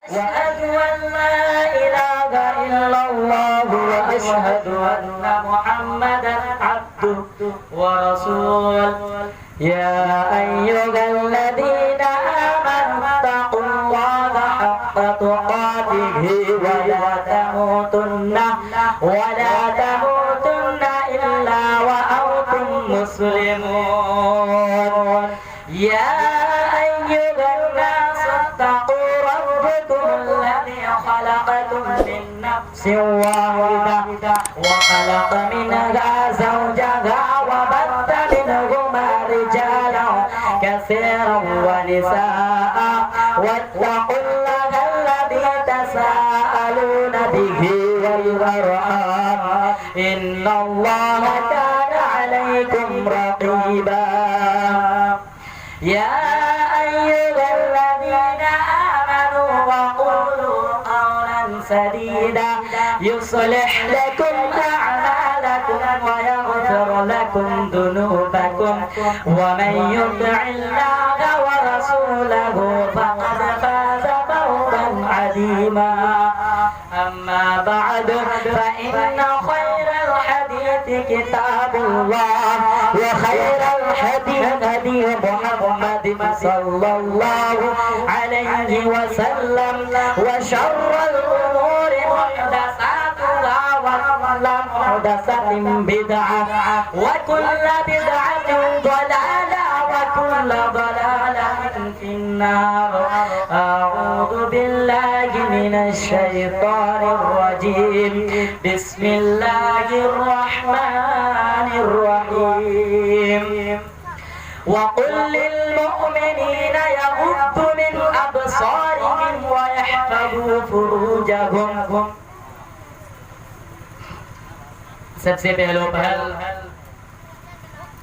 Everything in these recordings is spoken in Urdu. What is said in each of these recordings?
وأشهد أن لا إله إلا الله وأشهد أن محمدا عبده ورسوله يا أيها الذين آمنوا اتقوا الله حق تقاته ولا تموتن إلا وأنتم مسلمون يا أيها الناس اتقوا ربكم الذي خلقكم من نفس واحدة وخلق منها زوجها وبث منهما رجالا كثيرا ونساء واتقوا الله الذي تساءلون به والأرحام إن الله كان عليكم رقيبا يا أيها الذين آمنوا وقولوا قولا سديدا يصلح لكم أعمالكم ويغفر لكم ذنوبكم ومن يطع الله ورسوله فقد فاز فوزا عظيما أما بعد فإن خير الحديث كتاب الله وخير الهدي هدي محمد صلى الله عليه وسلم وشر الأمور محدثاتها وكل محدثة بدعة وكل بدعة ضلالة وكل ضلالة في النار أعوذ بالله من الشيطان الرجيم بسم الله الرحمن الرحيم وقل للمؤمنين يغضوا من أبصارهم ويحفظوا فروجهم سب سے پہلو پہل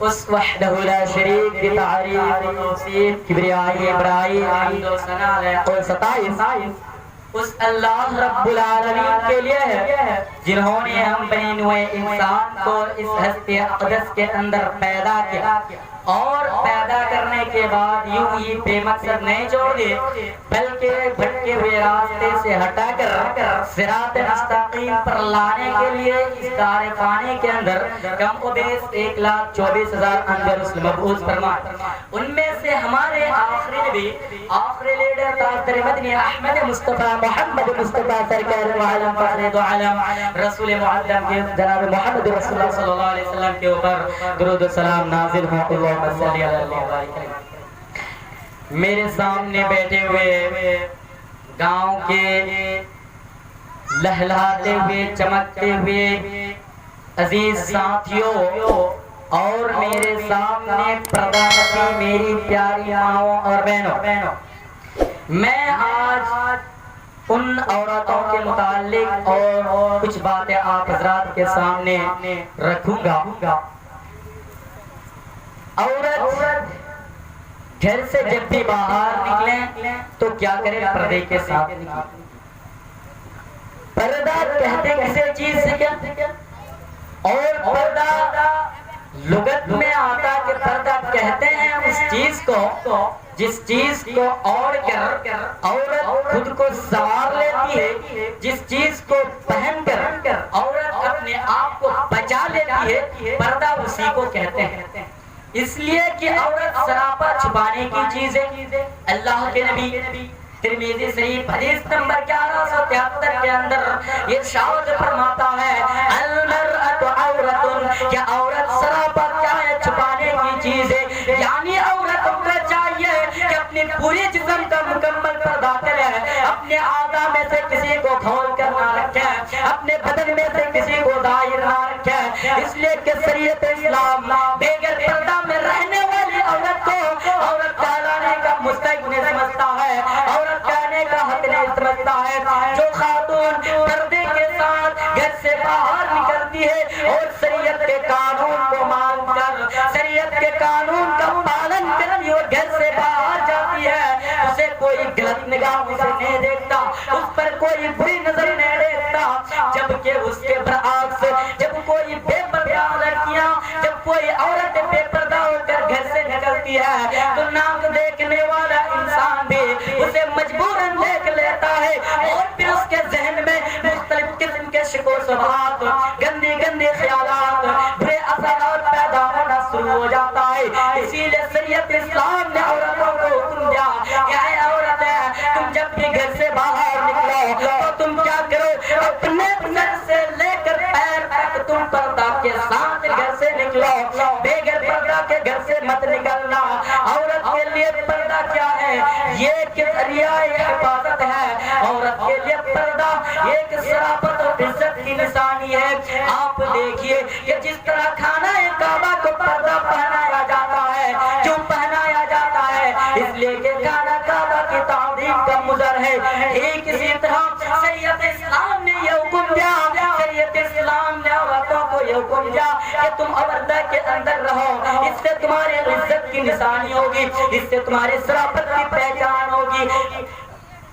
اس وحدہ لا شریک کی تعریف و توصیف کبریائی ابرائی حمد و ثنا اور ستائش اس اللہ رب العالمین کے لیے ہے جنہوں نے ہم بنی نوع انسان کو اس ہستی اقدس کے اندر پیدا کیا اور پیدا کرنے کے بعد یوں ہی بے مقصد نہیں چھوڑ دیے بلکہ بھٹکے ہوئے راستے سے ہٹا کر صراط مستقیم پر لانے کے لیے اس دار فانی کے اندر کم و بیش 1,24,000 انبیاء رسل مبعوث فرمائے ان میں سے ہمارے آخری نبی آخری لیڈر تاجدار مدنی احمد مصطفیٰ محمد مصطفیٰ سرکار عالم فخر دو عالم رسول معظم کے جناب محمد رسول اللہ صلی اللہ علیہ وسلم کے اوپر درود و سلام نازل ہوں میرے سامنے بیٹھے ہوئے گاؤں کے لہلاتے ہوئے چمکتے ہوئے عزیز ساتھیوں اور میرے سامنے پردہ نشین میری پیاری ماؤں اور بہنوں میں آج ان عورتوں کے متعلق اور کچھ باتیں آپ حضرات کے سامنے رکھوں گا عورت گھر سے جب بھی باہر نکلیں تو کیا کرے پردے کے ساتھ نکلیں پردہ کہتے کسی چیز سے کیا اور پردہ لغت میں آتا کہ پردہ کہتے ہیں اس چیز کو جس چیز کو اوڑھ کر عورت خود کو سنوار لیتی ہے جس چیز کو پہن کر عورت اپنے آپ کو بچا لیتی ہے پردہ اسی کو کہتے ہیں اس لیے کہ عورت سراپا چھپانے کی چیز ہے اللہ کے نبی ترمذی شریف حدیث نمبر 1173 کے اندر یہ ارشاد فرماتا ہے المرأۃ عورۃ کہ عورت سراپا کیا ہے چھپانے کی چیز ہے یعنی عورتوں کو چاہیے کہ اپنے پورے جسم کا مکمل پردہ کرے اپنے اعضاء میں سے کسی کو کھول کر نہ رکھے اپنے بدن میں سے کسی کو ظاہر نہ رکھے اس لیے کہ شریعت اسلام بغیر پردہ میں رہنے والی عورت کو عورت کہلانے کا مستحق نہیں سمجھتا ہے عورت کہنے کا حق نہیں سمجھتا ہے جو خاتون پردے کے ساتھ گھر سے باہر نکلتی ہے اور شریعت کے قانون کو مان کر شریعت کے قانون کا پالن کرتی اور گھر سے باہر جاتی ہے اسے کوئی غلط نگاہ سے نہیں دیکھتا اس پر کوئی بری نظر نہیں دیکھتا جبکہ اس کے برعکس جب کوئی بے پردہ لڑکیاں جب کوئی عورت بے پردہ ہو کر گھر سے نکلتی ہے تو ناک دیکھنے والا انسان بھی اسے مجبوراً دیکھ لیتا ہے اور پھر اس کے ذہن میں مختلف قسم کے شک و شبہات، گندے گندے خیالات، برے اثرات پیدا ہونا شروع ہو جاتا ہے۔ اسی لیے شریعت اسلام نے عورتوں کو حکم دیا کہ اے عورتیں، تم جب بھی گھر سے باہر نکلو تو تم کیا کرو، اپنے سر سے لے کر پیر تک تم پردہ کے ساتھ گھر سے نکلو، بغیر پردہ کے گھر سے مت نکلنا۔ عورت کے لیے پردہ کیا ہے؟ یہ ایک ذریعہ حفاظت ہے۔ عورت کے لیے پردہ ایک شرافت اور عزت کی نشانی ہے۔ آپ دیکھیے کہ جس طرح خانہ کعبہ کو پردہ پہنایا جاتا ہے، کیوں پہنایا جاتا ہے؟ اس لیے کہ خانہ کعبہ کی تعظیم کا مظہر ہے۔ ایک اسی طرح شریعت اسلام نے یہ حکم دیا، شریعت اسلام نے عورتوں کو یہ حکم دیا کہ تم پردہ کے اندر رہو، اس سے تمہاری عزت کی نشانی ہوگی، اس سے تمہاری شرافت کی پہچان ہوگی۔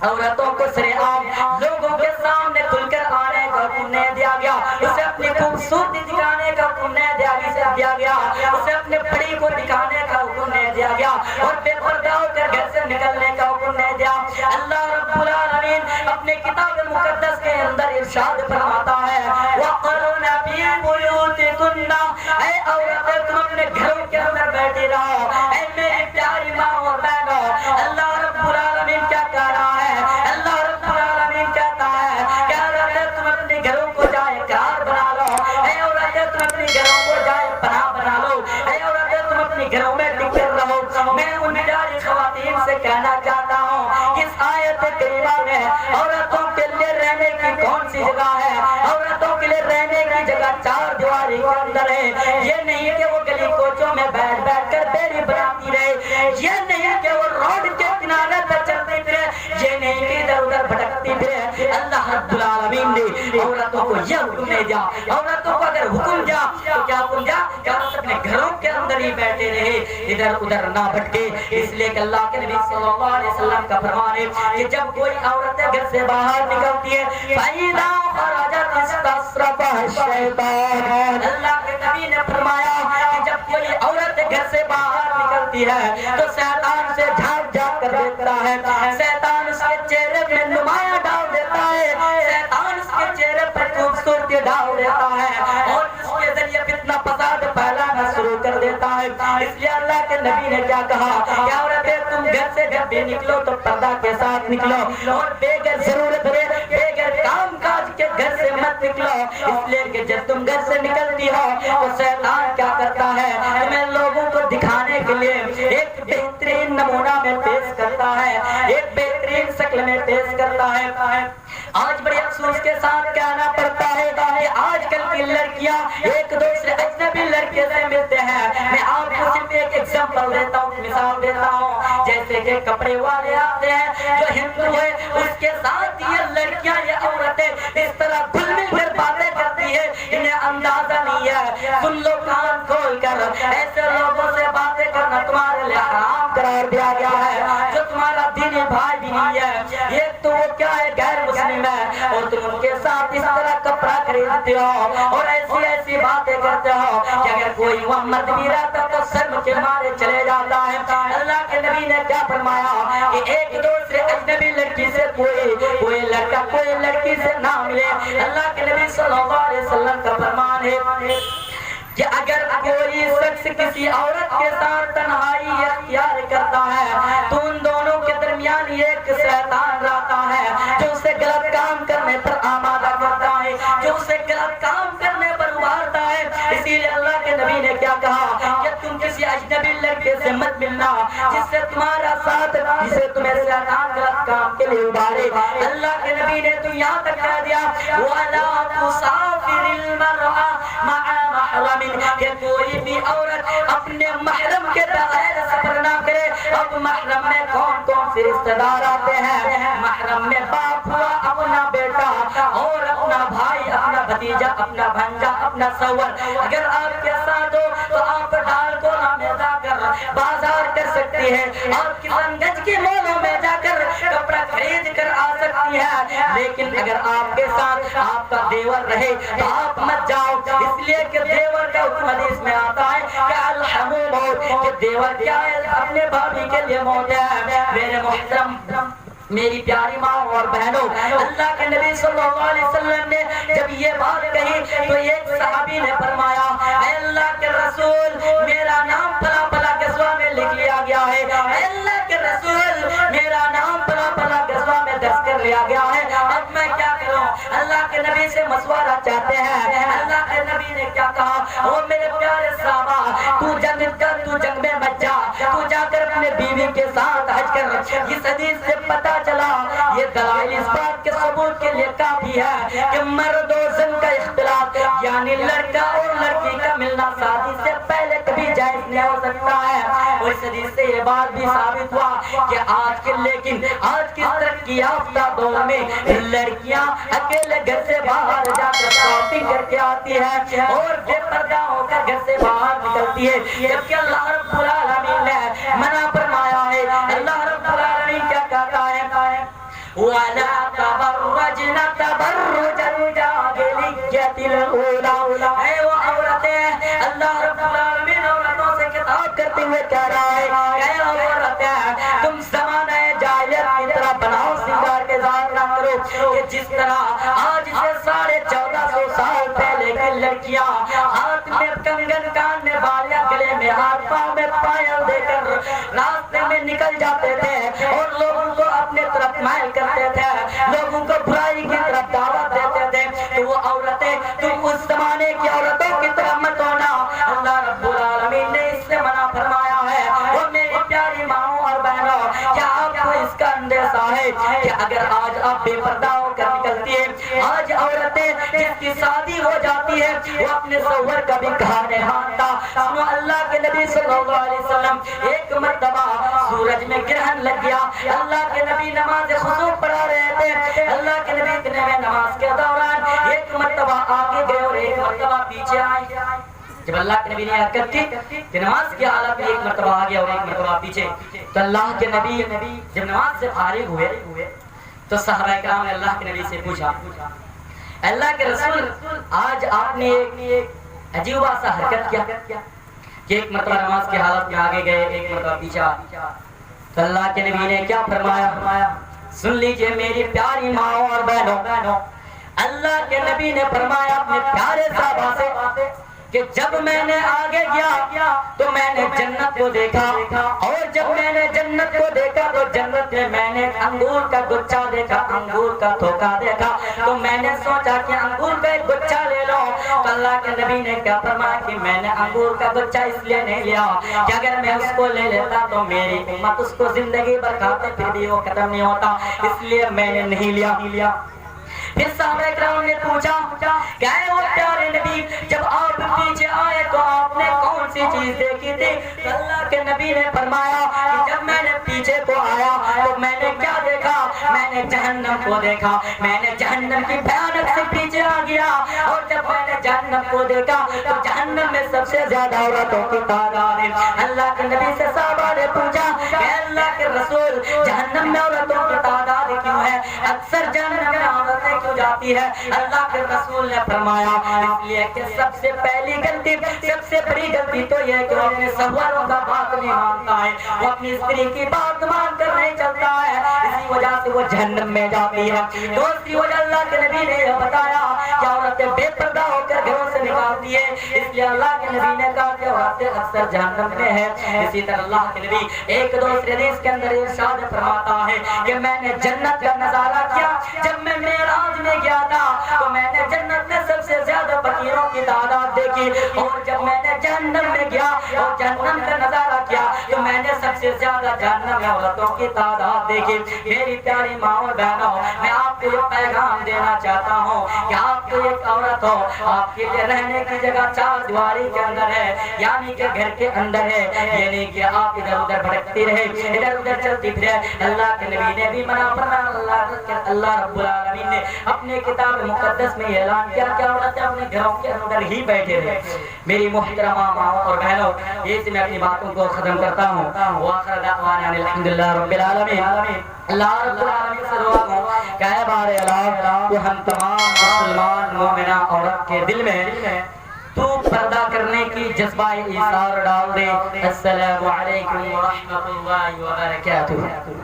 عورتوں کو سرعام لوگوں کے سامنے کھل کر آنے کا حکم نہیں دیا گیا، اسے اپنی خوبصورتی دکھانے کا حکم نہیں دیا گیا، اسے اپنے بڑی کو دکھانے کا حکم نہیں دیا گیا، اور بے پردہ ہو کر گھر سے نکلنے کا حکم نہیں دیا۔ اللہ رب العالمین اپنے کتاب مقدس کے اندر ارشاد فرماتا ہے وَقَرْنَ فِي بُيُوتِكُنَّ، اے عورتیں تم اپنے گھروں کے اندر بیٹھی رہو۔ اے میری پیاری ماں اور بہنوں، اللہ رب العالمین کیا کہہ رہا ہے؟ اللہ رب العالمین کہتا ہے کہ عورتیں تم اپنے گھروں کو جائے قرار بنا لو، اے عورتیں تم اپنے گھروں کو جائے پناہ بنا لو، اے عورتیں تم اپنے گھروں میں ٹکے رہو۔ میں ان پیاری خواتین سے کہنا چاہتا ہوں کہ اس آیت کریمہ میں عورتوں کے لیے رہنے کی کون سی جگہ ہے؟ عورتوں کے لیے رہنے کی جگہ چار دیواری کے اندر ہے۔ یہ نہیں کہ وہ گلی کوچوں میں بیٹھ بیٹھ کر بیڑی بناتی رہے، یہ نہیں کہ وہ روڈ کے کنارے پہ چلتی پھرے، یہ نہیں کہ ادھر ادھر بھٹکتی پھرے۔ اللہ رب العالمین نے عورتوں کو یہ حکم نہیں دیا۔ عورتوں کو اگر حکم دیا تو کیا حکم دیا کہ عورت اپنے گھروں کے اندر ہی بیٹھے رہے، ادھر ادھر نہ بھٹکے۔ اس لیے کہ اللہ کے نبی صلی اللہ علیہ وسلم کا فرمان ہے کہ جب کوئی عورت گھر سے باہر نکلتی ہے فَإِذَا خَرَجَتْ اسْتَصْرَفَهَا الشَّيْطَانُ، اللہ کے نبی نے فرمایا کہ جب کوئی عورت گھر سے باہر نکلتی ہے تو شیطان سے جھانک جھانک کر دیکھتا ہے، شیطان اس کے چہرے میں نمایاں ڈال دیتا ہے، شیطان اس کے چہرے پر خوبصورتی ڈال دیتا ہے اور اس کے ذریعے فتنہ فساد پھیلانا شروع کر دیتا ہے۔ اس لیے اللہ کے نبی نے کیا کہا کہ عورتیں تم گھر سے جب بھی نکلو تو پردہ کے ساتھ نکلو، اور بغیر ضرورت ہے بغیر کام کاج کے گھر سے مت نکلو، اس لیے کہ جب تم گھر سے نکلتی ہو تو شیطان کیا کرتا ہے، تمہیں لوگوں کو دکھانے کے لیے ایک بہترین نمونہ میں پیش کرتا ہے، ایک بہترین شکل میں پیش کرتا ہے۔ آج بڑے افسوس کے ساتھ کہنا پڑتا ہے کہ آج کل کی لڑکیاں ایک دوسرے اجنبی لڑکے سے ملتے ہیں۔ میں آپ کو صرف ایک ایگزامپل دیتا ہوں، مثال دیتا ہوں، جیسے کہ کپڑے والے آتے ہیں جو ہندو ہے، اس کے ساتھ یہ لڑکیاں یہ عورتیں اس طرح گھل مل کر باتیں کرتی ہے، انہیں اندازہ نہیں ہے۔ سن لو کان کھول کر، ایسے لوگوں سے باتیں کرنا تمہارے لیے حرام قرار دیا گیا ہے، جو تمہارا دینی بھائی بھی نہیں ہے۔ ایک تو وہ کیا ہے، غیر مسلم ہے، اور تم ان کے ساتھ اس طرح کپڑا خریدتے ہو اور ایسی ایسی باتیں کرتے ہو کہ اگر کوئی وہاں مرد بھی رہتا تو شرم کے مارے چلے جاتا ہے۔ اللہ کے نبی نے کیا فرمایا کہ ایک دوسرے اجنبی لڑکی سے کوئی لڑکا کوئی لڑکی سے نہ ملے۔ اللہ کے نبی صلی اللہ علیہ وسلم کا فرمان ہے کہ اگر کوئی شخص کسی عورت کے ساتھ تنہائی اختیار کرتا ہے تو ان دونوں کے درمیان ایک شیطان رہتا ہے جو اسے غلط کام کرنے پر آمادہ کرتا ہے، جو اسے غلط کام کرنے پر ابھارتا ہے۔ اسی لیے اللہ کے نبی نے کیا کہا کہ تم کسی اجنبی لڑکے سے مت ملنا جس سے تمہارا ساتھ، جسے تمہیں شیطان غلط کام کے لیے ابھارے۔ اللہ کے نبی نے تو یہاں تک کہہ دیا وَلَا تُسَافِرِ الْمَرْأَ مَعَ مَحْرَمٍ، کہ کوئی بھی عورت اپنے محرم کے بغیر سفر نہ کرے۔ اب محرم میں کون کون سے رشتہ دار آتے ہیں؟ محرم میں باپ ہوا، اپنا بیٹا اور اپنا بھائی، اپنا بھتیجا، اپنا بھانجا، اپنا سور۔ اگر آپ کے ساتھ ہو تو آپ ڈال کو میں جا کر بازار کر سکتی ہے اور کسان گنج کی مولوں میں جا کر کپڑا خرید کر آ سکتی ہے، لیکن اگر آپ کے ساتھ آپ کا دیور رہے تو آپ مت جاؤ، اس لیے کہ دیور کا حکم حدیث میں آتا ہے کہ الحمو موت، کہ دیور کیا ہے، اپنے بھابھی کے لیے موت ہے۔ میرے محترم میری پیاری ماں اور بہنوں، اللہ کے نبی صلی اللہ علیہ وسلم نے جب یہ بات کہی تو ایک صحابی نے فرمایا، اے اللہ کے رسول، میرا نام پلا پلا غزوہ میں لکھ لیا گیا ہے، اے اللہ کے رسول، میرا نام پلا پلا غزوہ میں درج کر لیا گیا ہے، اب میں کیا کروں؟ اللہ کے نبی سے مشورہ چاہتے ہیں۔ اللہ کے نبی نے کیا کہا؟ او میرے پیارے صحابہ، تو جنگ میں مت جا، تو جا کر اپنے بیوی کے ساتھ حج کر۔ اس حدیث سے پتہ چلا، یہ دلائل اس بات کے ثبوت کے لیے کافی ہے کہ مرد و زن کا اختلاط، یعنی لڑکا اور لڑکی کا ملنا شادی سے پہلے کبھی جائز نہیں ہو سکتا ہے۔ اور اس حدیث سے یہ بات بھی ثابت ہوا کہ لیکن آج کی ترقی یافتہ دور میں لڑکیاں اکیلے گھر سے باہر جا کر شاپنگ کر کے آتی ہے اور بے پردہ ہو کر گھر سے باہر نکلتی ہے، جبکہ اللہ رب العالمین نے منع فرمایا ہے۔ اللہ رب العالمین کیا کہتا ہے؟ وَلَا تَبَرَّجْنَ تَبَرُّجَ الْجَاهِلِيَّةِ الْأُولَىٰ، اے وہ عورتیں، اللہ رب العالمین عورتوں سے خطاب کرتے ہوئے کہہ رہا ہے، اے عورتیں، تم زمانہ جاہلیت کی طرح بناؤ سنگار کے ظاہر نہ کرو کہ جس طرح آج سے 1450 سال پہلے کی لڑکیاں ہاتھ میں کنگن، کان میں بالیاں، گلے میں ہاتھ، پاؤں میں پائل دے کر راستے میں نکل جاتے تھے اور لوگوں کو اپنے طرف مائل کرتے تھے، لوگوں کو برائی کی طرف دعوت دیتے تھے، تو وہ عورتیں، تم اس زمانے کی عورتوں کی طرح مت ہونا۔ اللہ رب العالمین نے اس سے منع فرمایا ہے۔ اور میری پیاری ماؤں اور بہنوں، کیا آپ کو اس کا اندیشہ ہے کہ اگر آج آپ بے پردہ ہو کر نکلتی ہے، آج عورتیں جس کی شادی ہو جاتی ہے وہ اپنے شوہر کا بھی کہا نہیں مانتا۔ سنو، اللہ کے نبی صلی اللہ علیہ وسلم ایک مرتبہ سورج میں گرہن لگ گیا، اللہ کے نبی نماز خشوع پڑھا رہے تھے، اللہ کے نبی اتنے میں نماز کے دوران ایک مرتبہ آگے گئے اور ایک مرتبہ پیچھے آئے۔ جب اللہ کے نبی نے حرکت کی کہ نماز کی حالت میں ایک مرتبہ آگے اور ایک مرتبہ پیچھے، تو اللہ کے نبی جب نماز سے فارغ ہوئے تو صحابہ کرام نے اللہ کے نبی سے پوچھا، اللہ کے رسول، آج آپ نے ایک عجیب سا حرکت کیا کہ ایک مرتبہ نماز کی حالت میں آگے گئے، ایک مرتبہ پیچھے۔ تو اللہ کے نبی نے کیا فرمایا؟ سن لیجئے میری پیاری ماں اور بہنوں، اللہ کے نبی نے فرمایا اپنے پیارے صحابہ سے کہ جب میں نے آگے گیا تو میں نے جنت کو دیکھا، اور جب میں نے جنت کو دیکھا تو جنت میں نے انگور کا گچھا دیکھا، انگور کا تھوکا دیکھا، تو میں نے سوچا کہ انگور کا ایک گچھا لے لو۔ تو اللہ کے نبی نے کیا فرمایا کہ میں نے انگور کا گچھا اس لیے نہیں لیا کہ اگر میں اس کو لے لیتا تو میری امت اس کو زندگی بھر کھاتے پھر بھی وہ ختم نہیں ہوتا، اس لیے میں نے نہیں لیا۔ پھر صحابہ کرام نے پوچھا کہ اے وہ پیارے نبی، جب آپ پیچھے آئے تو آپ نے کون سی چیز دیکھی تھی؟ تو اللہ کے نبی نے فرمایا کہ جب میں نے پیچھے کو آیا تو میں نے کیا دیکھا؟ میں نے جہنم کو دیکھا، میں نے جہنم کی بھیانک سے پیچھے آ گیا، اور جب میں نے جہنم کو دیکھا تو جہنم میں سب سے زیادہ عورتوں کی تعداد ہے۔ اللہ کے نبی سے صحابہ نے پوچھا کہ اللہ کے رسول، جہنم میں عورتوں کی تعداد کیوں ہے؟ اکثر جہنم میں عورتیں کیوں جاتی ہے؟ اللہ کے رسول نے فرمایا اس لیے کہ سب سے پہلی غلطی، سب سے بڑی غلطی تو یہ ہے کہ وہ اپنے شوہروں کا بات نہیں مانتا ہے، وہ اپنی استری کی بات مان کر نہیں چلتا ہے، اسی وجہ سے وہ جہنم میں جاتی ہے۔ دوسری وجہ اللہ کے نبی نے یہ بتایا کہ عورتیں بے پردہ ہو کر گھروں سے نکالتی ہے، اس لیے اللہ کے نبی نے کہا کہ عورتیں اکثر جہنم میں ہیں۔ اسی طرح اللہ کے نبی ایک دوسرے حدیث کے اندر ارشاد فرماتا ہے کہ میں نے جنت کا نظارہ کیا، جب میں معراج میں گیا تھا تو میں نے جنت میں سب سے زیادہ فقیروں کی تعداد دیکھی، اور جب میں نے جہنم میں گیا اور جہنم کا نظارہ کیا تو میں نے سب سے زیادہ جہنم میں عورتوں کی تعداد دیکھی۔ میری پیاری ماں اور بہنوں، میں آپ کو یہ پیغام دینا چاہتا ہوں کہ آپ کو ایک عورت ہو، آپ کے لیے رہنے کی جگہ چار دیواری کے اندر ہے، یعنی کہ گھر کے اندر ہے، یہ نہیں کہ آپ ادھر ادھر بھٹکتی رہے، ادھر ادھر چلتی پھرے۔ اللہ کے نبی نے بھی منع فرمایا، اللہ رب العالمین نے اپنے کتاب مقدس میں اعلان کیا کہ عورتیں اپنے گھروں کے اندر ہی بیٹھے رہے۔ میری محترمہ ماں اور بہنوں، یہ سے میں اپنی باتوں کو ختم کرتا ہوں۔ وآخر دعوانا الحمدللہ رب العالمین۔ اللہ رب العالمین سے دعا ہوں کہ اے بار الہ، تو ہم تمام مسلمان مومنہ عورت کے دل میں تو پردہ کرنے کی جذبہ ایثار ڈال دے۔ السلام علیکم ورحمۃ اللہ وبرکاتہ۔